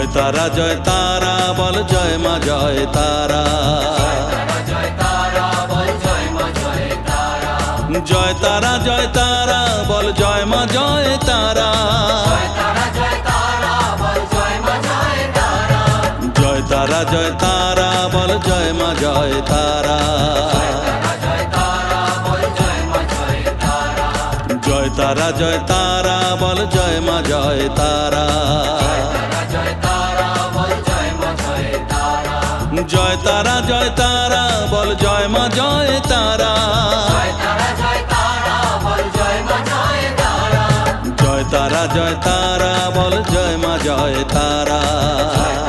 জয় তারা বল জয় মা জয় তারা। জয় তারা বল জয় মা জয় তারা। জয় তারা বল জয় মা জয় তারা। জয় তারা বল জয় মা জয় তারা। জয় তারা বল জয় মা জয় তারা। জয় তারা বল জয় মা জয় তারা।